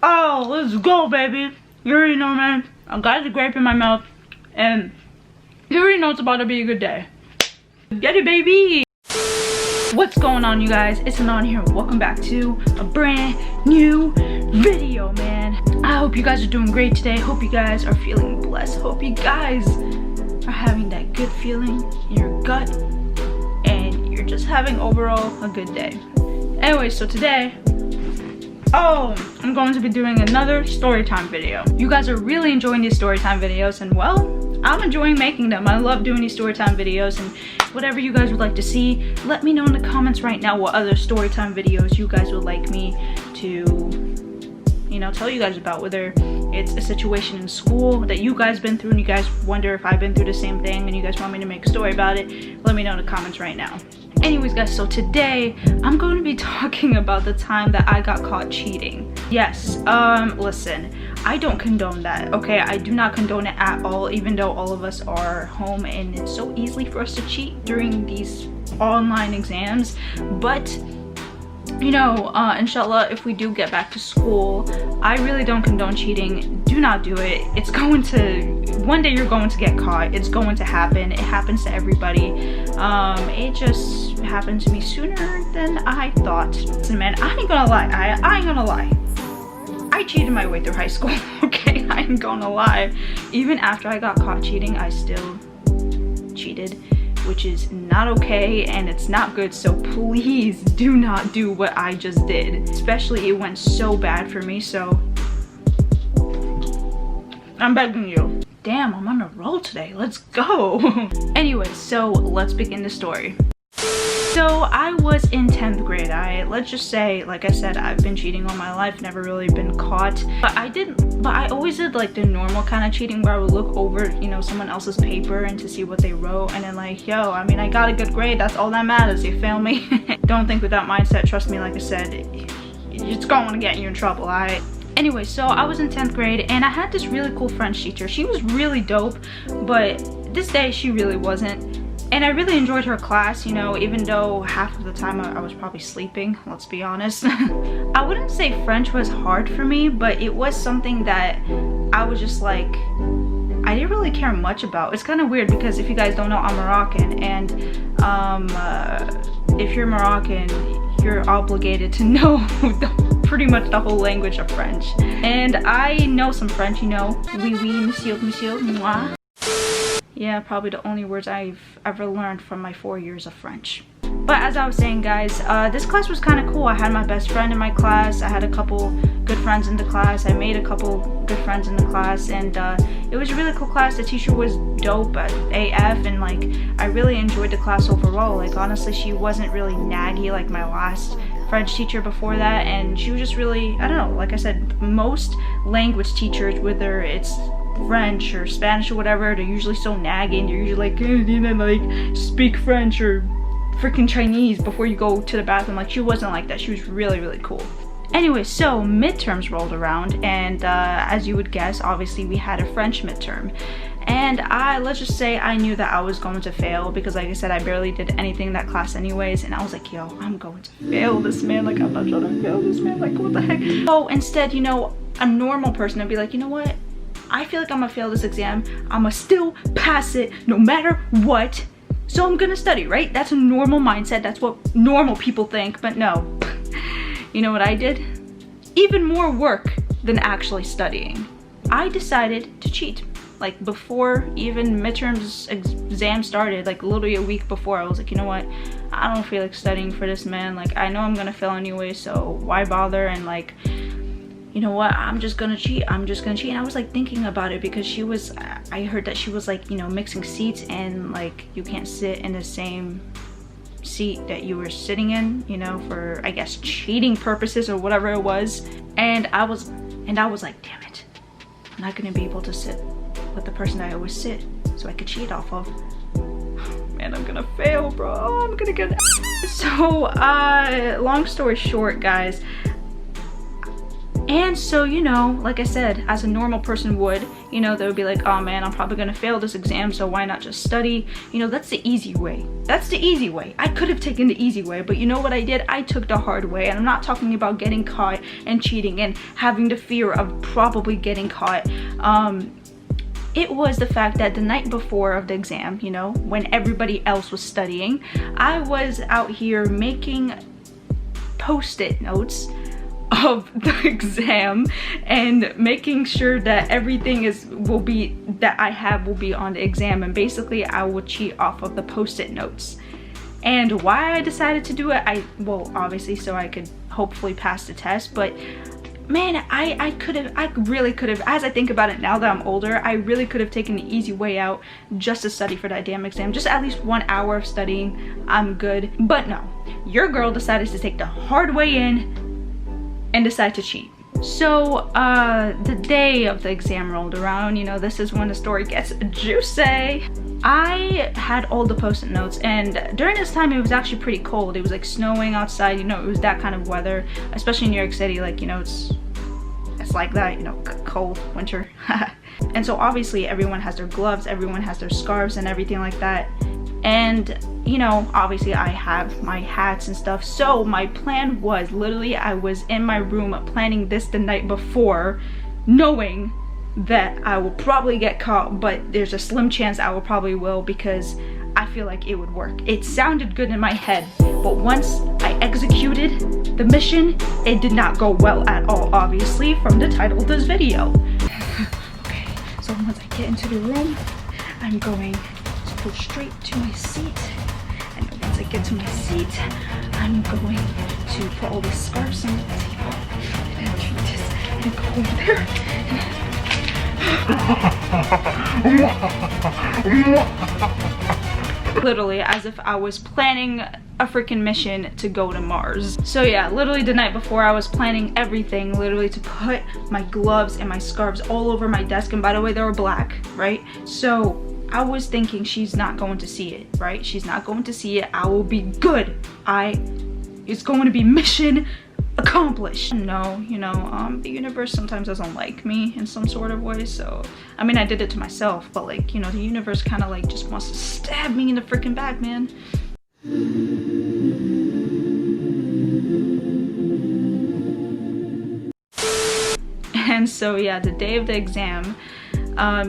Oh, let's go, baby. You already know, man. I got the grape in my mouth, and you already know it's about to be a good day. Get it, baby. What's going on, you guys? It's Hanan here. Welcome back to a brand new video, man. I hope you guys are doing great today. Hope you guys are feeling blessed. Hope you guys are having that good feeling in your gut, and you're just having overall a good day. Anyway, so today, I'm going to be doing another storytime video. You guys are really enjoying these storytime videos, and well, I'm enjoying making them. I love doing these storytime videos, and whatever you guys would like to see, let me know in the comments right now what other storytime videos you guys would like me to, you know, tell you guys about. Whether it's a situation in school that you guys been through and you guys wonder if I've been through the same thing and you guys want me to make a story about it, let me know in the comments right now. Anyways, guys, so today I'm going to be talking about the time that I got caught cheating. Yes, listen, I don't condone that, okay? I do not condone it at all, even though all of us are home and it's so easy for us to cheat during these online exams. But you know, inshallah, if we do get back to school, I really don't condone cheating. Do not do it. It's going to, one day you're going to get caught. It's going to happen. It happens to everybody. It just happened to me sooner than I thought. Listen, man, I ain't gonna lie. I ain't gonna lie. I cheated my way through high school, okay? I ain't gonna lie. Even after I got caught cheating, I still cheated, which is not okay and it's not good. So please do not do what I just did. Especially, it went so bad for me, so I'm begging you. Damn, I'm on a roll today. Let's go. Anyway, so let's begin the story. So I was in 10th grade. Let's just say, like I said, I've been cheating all my life, never really been caught. But I always did like the normal kind of cheating where I would look over, you know, someone else's paper and to see what they wrote, and then like, yo, I mean, I got a good grade, that's all that matters, you feel me? Don't think with that mindset, trust me, like I said, it's going to get you in trouble, alright? Anyway, so I was in 10th grade and I had this really cool French teacher. She was really dope, but this day she really wasn't. And I really enjoyed her class, you know, even though half of the time I was probably sleeping, let's be honest. I wouldn't say French was hard for me, but it was something that I was just like, I didn't really care much about. It's kind of weird because if you guys don't know, I'm Moroccan, and if you're Moroccan, you're obligated to know pretty much the whole language of French. And I know some French, you know, oui, oui, monsieur, monsieur, moi. Yeah, probably the only words I've ever learned from my 4 years of French. But as I was saying, guys, this class was kind of cool. I had my best friend in my class. I had a couple good friends in the class. I made a couple good friends in the class, and it was a really cool class. The teacher was dope at AF, and like, I really enjoyed the class overall. Like, honestly, she wasn't really naggy like my last French teacher before that, and she was just really, I don't know, like I said, most language teachers, whether it's French or Spanish or whatever, they're usually so nagging. They're usually like, you know, like, speak French or freaking Chinese before you go to the bathroom. Like, she wasn't like that. She was really, really cool. Anyway, so midterms rolled around, and as you would guess, obviously we had a French midterm. And let's just say I knew that I was going to fail because, like I said, I barely did anything in that class anyways, and I was like, yo, I'm going to fail this, man. Like, I'm not trying to fail this, man. Like, what the heck? So instead, you know, a normal person would be like, you know what? I feel like I'm gonna fail this exam. I'm gonna still pass it no matter what. So I'm gonna study, right? That's a normal mindset. That's what normal people think, but no. You know what I did? Even more work than actually studying. I decided to cheat. Like, before even midterms exam started, like literally a week before, I was like, you know what? I don't feel like studying for this, man. Like, I know I'm gonna fail anyway, so why bother? And like, you know what, I'm just gonna cheat. I'm just gonna cheat. And I was like thinking about it because she was, I heard that she was like, you know, mixing seats, and like, you can't sit in the same seat that you were sitting in, you know, for, I guess, cheating purposes or whatever it was. And I was like, damn it, I'm not gonna be able to sit with the person that I always sit, so I could cheat off of. Man, I'm gonna fail, bro. I'm gonna get so long story short, guys, And so, you know, like I said, as a normal person would, you know, they would be like, oh man, I'm probably gonna fail this exam, so why not just study? You know, that's the easy way. That's the easy way. I could have taken the easy way, but you know what I did? I took the hard way. And I'm not talking about getting caught and cheating and having the fear of probably getting caught. It was the fact that the night before of the exam, you know, when everybody else was studying, I was out here making post-it notes of the exam and making sure that everything will be on the exam, and basically I will cheat off of the post-it notes. And why I decided to do it, well, obviously so I could hopefully pass the test, but man, I really could have, as I think about it now that I'm older, I really could have taken the easy way out just to study for that damn exam. Just at least 1 hour of studying, I'm good. But no, your girl decided to take the hard way in and decide to cheat. So the day of the exam rolled around, you know, this is when the story gets juicy. I had all the post-it notes, and during this time it was actually pretty cold. It was like snowing outside, you know, it was that kind of weather, especially in New York City, like, you know, it's like that, you know, cold winter. And so obviously everyone has their gloves, everyone has their scarves and everything like that. And you know, obviously I have my hats and stuff. So my plan was literally, I was in my room planning this the night before, knowing that I will probably get caught, but there's a slim chance I probably will, because I feel like it would work. It sounded good in my head, but once I executed the mission, it did not go well at all, obviously, from the title of this video. Okay, so once I get into the room, I'm going to go straight to my seat. And once I get to my seat, I'm going to put all the scarves on the table and do this and go over there. Literally as if I was planning a freaking mission to go to Mars. So yeah, literally the night before I was planning everything, literally to put my gloves and my scarves all over my desk. And by the way, they were black, right? So I was thinking she's not going to see it, right? She's not going to see it. I will be good. It's going to be mission accomplished. No, you know, the universe sometimes doesn't like me in some sort of way. So, I mean, I did it to myself, but like, you know, the universe kind of like just wants to stab me in the freaking back, man. And so yeah, the day of the exam,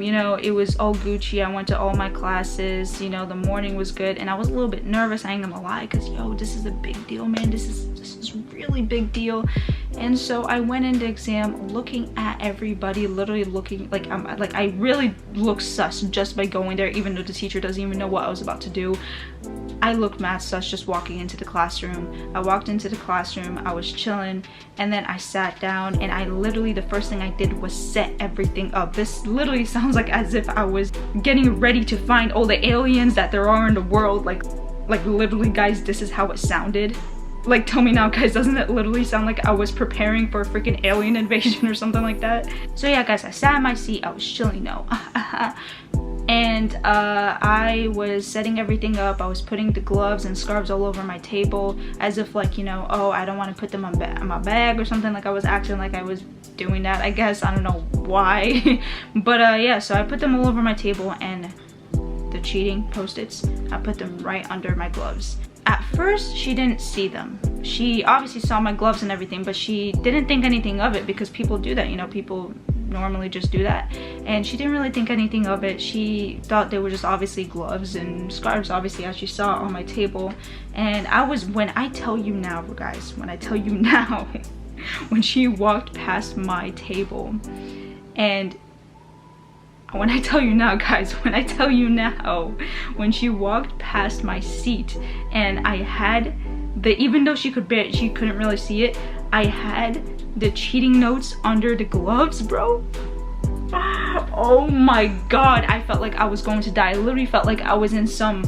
you know, it was all Gucci. I went to all my classes, you know, the morning was good, and I was a little bit nervous, I ain't gonna lie, because yo, this is a big deal, man. This is really big deal. And so I went into exam looking at everybody, literally looking like I really look sus just by going there, even though the teacher doesn't even know what I was about to do. I looked mad sus just walking into the classroom. I walked into the classroom, I was chilling, and then I sat down, and I literally, the first thing I did was set everything up. This literally sounds like as if I was getting ready to find all the aliens that there are in the world. Like literally, guys, this is how it sounded. Like, tell me now, guys, doesn't it literally sound like I was preparing for a freaking alien invasion or something like that? So yeah, guys, I sat in my seat, I was chilling, no. And I was setting everything up. I was putting the gloves and scarves all over my table, as if like, you know, oh, I don't want to put them on my bag or something. Like I was acting like I was doing that, I guess. I don't know why. But yeah, so I put them all over my table, and the cheating post-its, I put them right under my gloves. At first, she didn't see them. She obviously saw my gloves and everything, but she didn't think anything of it, because people do that, you know, people normally just do that. And she didn't really think anything of it. She thought they were just obviously gloves and scarves, obviously, as she saw on my table. And when I tell you now, guys, when I tell you now, when she walked past my table, and when I tell you now, guys, when I tell you now, when she walked past my seat, and I had even though she couldn't really see it, I had the cheating notes under the gloves, bro. Oh my god, I felt like I was going to die. I literally felt like I was in some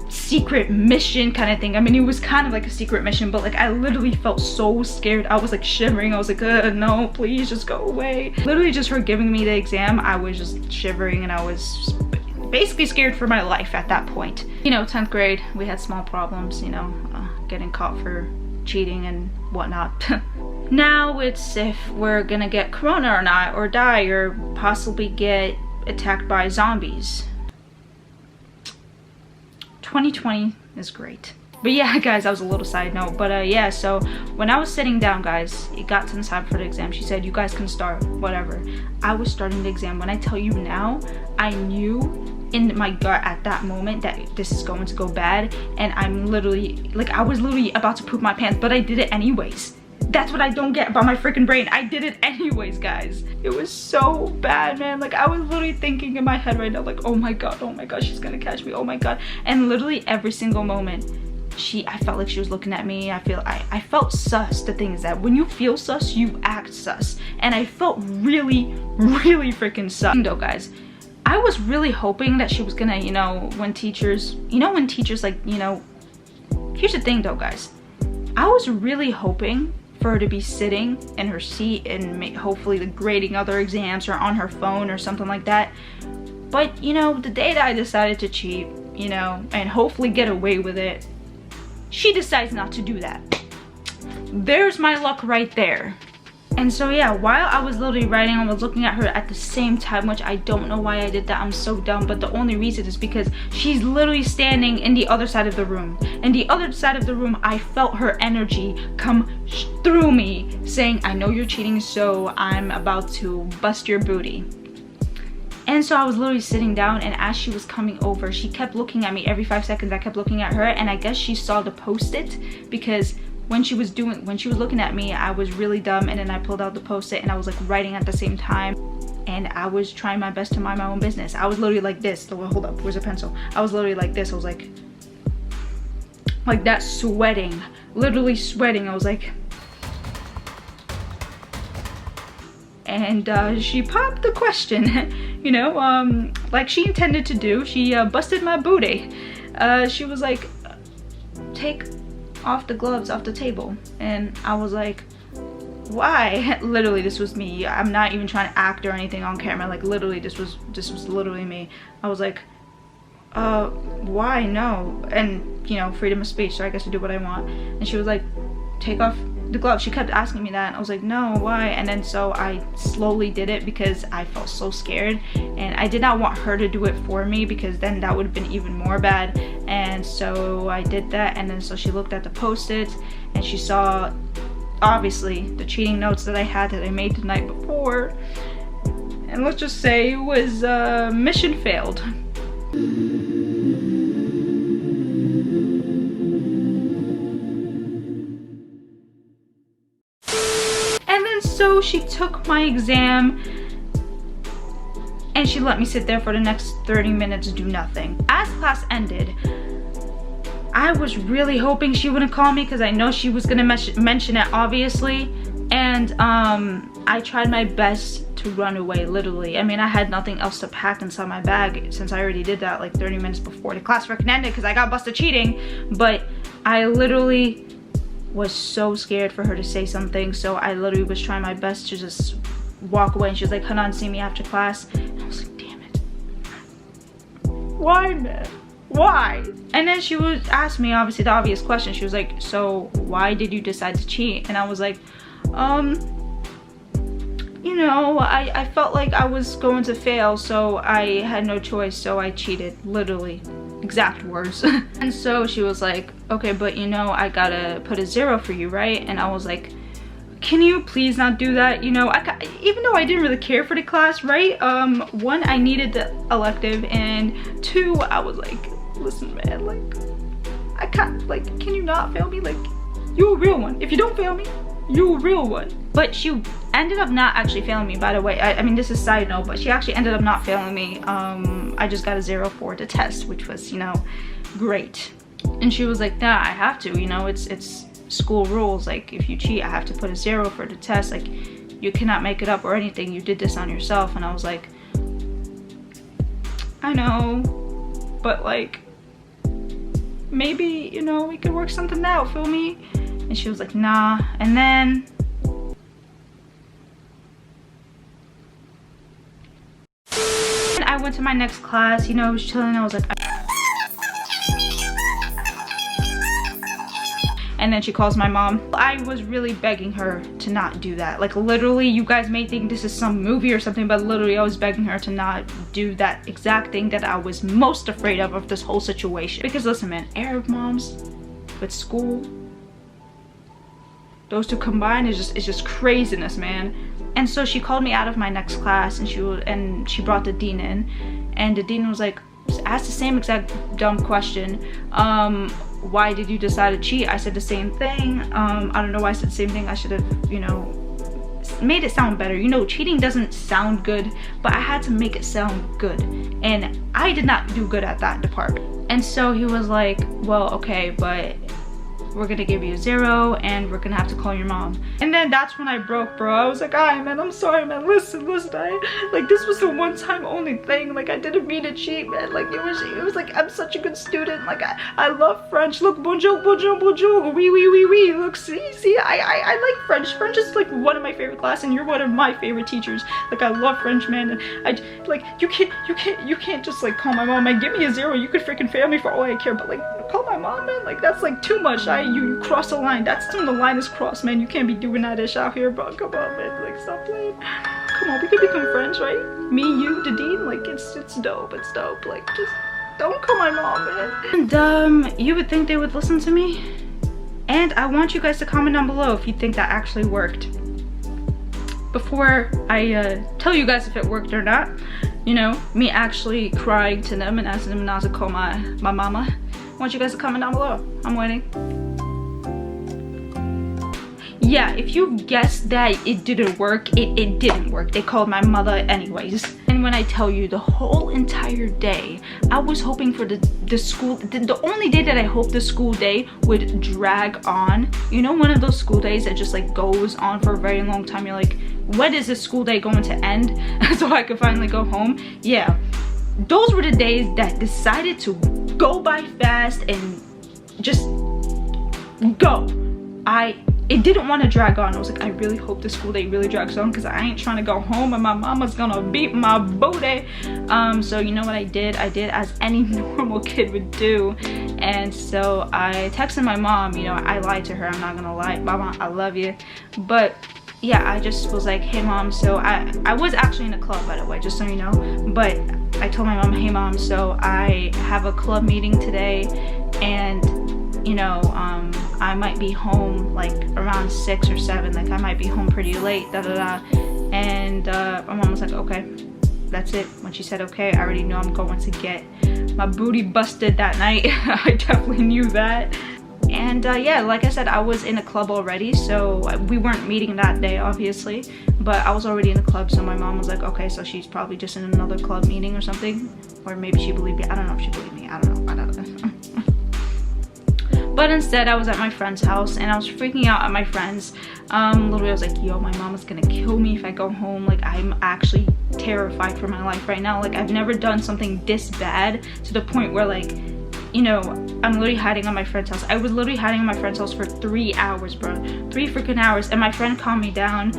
secret mission kind of thing. I mean, it was kind of like a secret mission, but like I literally felt so scared. I was like shivering. I was like, no, please just go away. Literally just her giving me the exam, I was just shivering, and I was basically scared for my life at that point. You know, 10th grade, we had small problems, you know, getting caught for cheating and whatnot. Now it's if we're gonna get corona or not, or die, or possibly get attacked by zombies. 2020 is great. But yeah, guys, that was a little side note. But yeah, so when I was sitting down, guys, it got to the time for the exam. She said, you guys can start, whatever. I was starting the exam. When I tell you now, I knew in my gut at that moment that this is going to go bad. And I'm literally, like, I was literally about to poop my pants, but I did it anyways. That's what I don't get about my freaking brain. I did it anyways, guys. It was so bad, man. Like, I was literally thinking in my head right now, like, oh my god, she's gonna catch me, oh my god. And literally every single moment, I felt like she was looking at me. I felt sus. The thing is that when you feel sus, you act sus. And I felt really, really freaking sus. Though, guys, I was really hoping that she was gonna, you know, when teachers like, you know, here's the thing though, guys. I was really hoping for her to be sitting in her seat and hopefully grading other exams or on her phone or something like that. But, you know, the day that I decided to cheat, you know, and hopefully get away with it, she decides not to do that. There's my luck right there. And so yeah, while I was literally writing, I was looking at her at the same time, which I don't know why I did that. I'm so dumb. But the only reason is because she's literally standing in the other side of the room. And the other side of the room, I felt her energy come through me saying, I know you're cheating, so I'm about to bust your booty. And so I was literally sitting down, and as she was coming over, she kept looking at me every 5 seconds. I kept looking at her, and I guess she saw the post-it, because when she was looking at me, I was really dumb, and then I pulled out the post-it and I was like writing at the same time, and I was trying my best to mind my own business. I was literally like this. Hold up, where's a pencil? I was literally like this. I was like that, sweating, literally sweating. I was like, and she popped the question, you know, like she intended to do. She busted my booty. She was like, take off the gloves off the table. And I was like, why? Literally, this was me. I'm not even trying to act or anything on camera. Like, literally, this was literally me. I was like, why? No. And, you know, freedom of speech, so I guess to do what I want. And she was like, take off the glove. She kept asking me that, and I was like, no, why? And then so I slowly did it because I felt so scared, and I did not want her to do it for me, because then that would have been even more bad. And so I did that, and then so she looked at the post-its, and she saw obviously the cheating notes that I had that I made the night before, and let's just say it was mission failed. So she took my exam and she let me sit there for the next 30 minutes, do nothing. As class ended, I was really hoping she wouldn't call me, because I know she was gonna mention it, obviously. And I tried my best to run away, literally. I mean, I had nothing else to pack inside my bag, since I already did that like 30 minutes before the class freaking ended, because I got busted cheating. But I literally was so scared for her to say something, so I literally was trying my best to just walk away. And she was like, Hanan, see me after class. And I was like, damn it, why, man, why? And then she would ask me, obviously, the obvious question. She was like, so why did you decide to cheat? And I was like, you know, I felt like I was going to fail, so I had no choice, so I cheated. Literally, exact words. And so she was like, okay, but you know, I gotta put a 0 for you, right? And I was like, can you please not do that? You know, even though I didn't really care for the class, right? One, I needed the elective, and two, I was like, listen, man, like, I can't, like, can you not fail me? Like, you're a real one. If you don't fail me, you're a real one. But she ended up not actually failing me, by the way. I mean, this is side note, but she actually ended up not failing me. I just got a 0 for the test, which was, you know, great. And she was like, nah, I have to, you know, it's school rules. Like, if you cheat, I have to put a 0 for the test. Like, you cannot make it up or anything. You did this on yourself. And I was like, I know, but like, maybe, you know, we could work something out, feel me? And she was like, nah. And then I went to my next class, you know, I was chilling. I was like, and then she calls my mom. I was really begging her to not do that. Like literally, you guys may think this is some movie or something, but literally I was begging her to not do that exact thing that I was most afraid of this whole situation. Because listen man, Arab moms with school, those two combined is just craziness, man. And so she called me out of my next class, and she brought the dean in, and the dean was like, asked the same exact dumb question. Why did you decide to cheat? I said the same thing. I don't know why I said the same thing. I should have, you know, made it sound better. You know, cheating doesn't sound good, but I had to make it sound good, and I did not do good at that department. And so he was like, well, okay, but we're gonna give you a 0 and we're gonna have to call your mom. And then that's when I broke, bro. I was like, alright man, I'm sorry man, listen, like this was a one-time only thing. Like I didn't mean to cheat, man. Like it was like, I'm such a good student. Like I love French. Look, bonjour, bonjour, bonjour, oui, oui, oui, oui. Look, see, I like French. French is like one of my favorite classes, and you're one of my favorite teachers. Like I love French, man. And I like, you can't just like call my mom and give me a 0. You could freaking fail me for all I care, but like call my mom, man. Like that's like too much. You cross the line. That's when the line is crossed, man. You can't be doing that ish out here, bro. Come on, man. Like stop playing. Come on, we could become friends, right? Me, you, the dean. Like it's dope. It's dope. Like just don't call my mom, man. And you would think they would listen to me. And I want you guys to comment down below if you think that actually worked. Before I tell you guys if it worked or not, you know, me actually crying to them and asking them not to call my mama. I want you guys to comment down below. I'm waiting. Yeah, if you guessed that it didn't work, it didn't work. They called my mother anyways. And when I tell you, the whole entire day, I was hoping for the school, the only day that I hoped the school day would drag on. You know, one of those school days that just like goes on for a very long time. You're like, when is this school day going to end? So I could finally go home. Yeah, those were the days that decided to go by fast and just go. It didn't want to drag on. I was like, I really hope the school day really drags on, because I ain't trying to go home and my mama's gonna beat my booty. So you know what I did? I did as any normal kid would do. And so I texted my mom. You know, I lied to her. I'm not gonna lie. Mama, I love you. But yeah, I just was like, hey mom. So I was actually in a club, by the way, just so you know. But I told my mom, hey mom, so I have a club meeting today, and you know, I might be home like around 6 or 7. Like I might be home pretty late, and my mom was like, okay, that's it. When she said okay, I already knew I'm going to get my booty busted that night. I definitely knew that. And yeah, like I said, I was in a club already, so we weren't meeting that day obviously, but I was already in a club. So my mom was like, okay, so she's probably just in another club meeting or something, or maybe she believed me. I don't know if she believed me. I don't know. But instead, I was at my friend's house, and I was freaking out at my friends. Literally, I was like, yo, my mom is gonna kill me if I go home. Like, I'm actually terrified for my life right now. Like, I've never done something this bad, to the point where, like, you know, I'm literally hiding at my friend's house. I was literally hiding at my friend's house for 3 hours, bro. 3 freaking hours. And my friend calmed me down.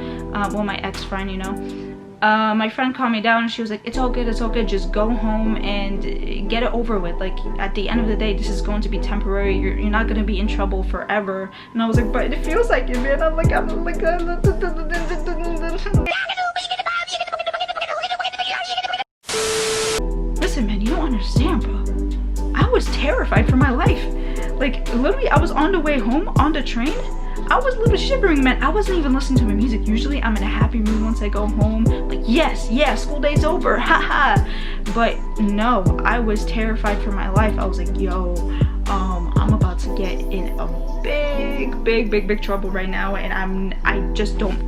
Well, my ex-friend, you know. My friend calmed me down, and she was like, it's all good, just go home and get it over with. Like, at the end of the day, this is going to be temporary. You're not going to be in trouble forever. And I was like, but it feels like it, man. I'm like listen, man, you don't understand, bro. I was terrified for my life. Like, literally, I was on the way home on the train. I was literally shivering, man. I wasn't even listening to my music. Usually I'm in a happy mood once I go home. Like, yes, school day's over, haha. But no, I was terrified for my life. I was like, yo, I'm about to get in a big trouble right now, and I just don't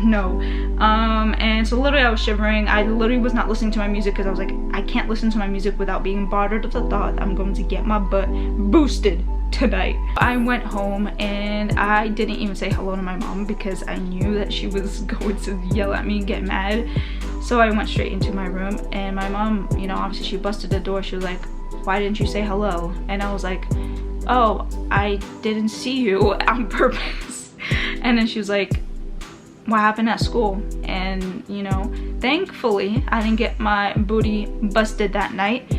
know. And so literally I was shivering. I literally was not listening to my music, because I was like, I can't listen to my music without being bothered with the thought I'm going to get my butt boosted tonight. I went home, and I didn't even say hello to my mom, because I knew that she was going to yell at me and get mad. So I went straight into my room, and my mom, you know, obviously she busted the door. She was like, why didn't you say hello? And I was like, oh, I didn't see you on purpose. And then she was like, what happened at school? And you know, thankfully I didn't get my booty busted that night.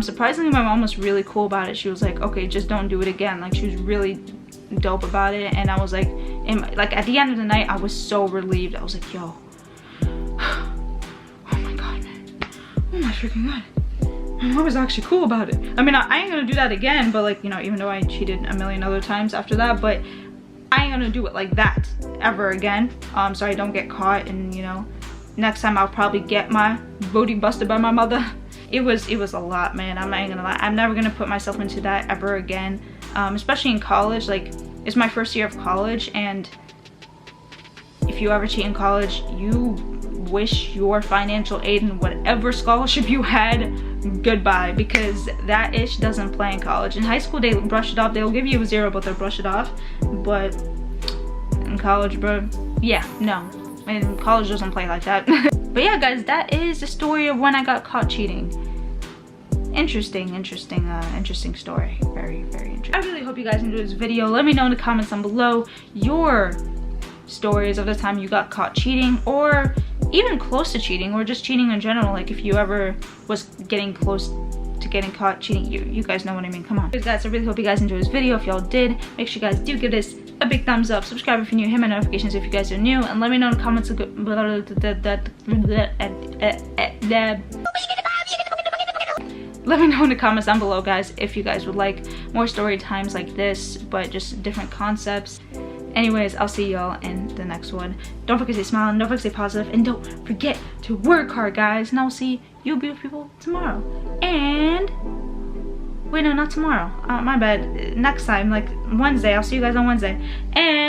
Surprisingly, my mom was really cool about it. She was like, okay, just don't do it again. Like, she was really dope about it. And I was like, like at the end of the night, I was so relieved. I was like, yo, oh my god, man, oh my freaking god, I was actually cool about it. I mean, I ain't gonna do that again, but like, you know, even though I cheated a million other times after that, but I ain't gonna do it like that ever again, so I don't get caught. And you know, next time I'll probably get my booty busted by my mother. It was a lot, man. I'm not even gonna lie. I'm never gonna put myself into that ever again, especially in college. Like, it's my first year of college, and if you ever cheat in college, you wish your financial aid and whatever scholarship you had goodbye, because that ish doesn't play in college. In high school, they brush it off. They'll give you a 0, but they'll brush it off. But in college, bro, yeah, no. And college doesn't play like that. But yeah, guys, that is the story of when I got caught cheating. Interesting story. Very interesting. I really hope you guys enjoyed this video. Let me know in the comments down below your stories of the time you got caught cheating, or even close to cheating, or just cheating in general. Like, if you ever was getting close to getting caught cheating, you guys know what I mean. Come on. Guys, I really hope you guys enjoyed this video. If y'all did, make sure you guys do give this a big thumbs up, subscribe if you're new, hit my notifications if you guys are new, and let me know in the comments. Let me know in the comments down below, guys, if you guys would like more story times like this, but just different concepts. Anyways, I'll see y'all in the next one. Don't forget to stay smiling, don't forget to stay positive, and don't forget to work hard, guys. And I'll see you beautiful people tomorrow. And wait, no, not tomorrow. My bad. Next time, like Wednesday. I'll see you guys on Wednesday. And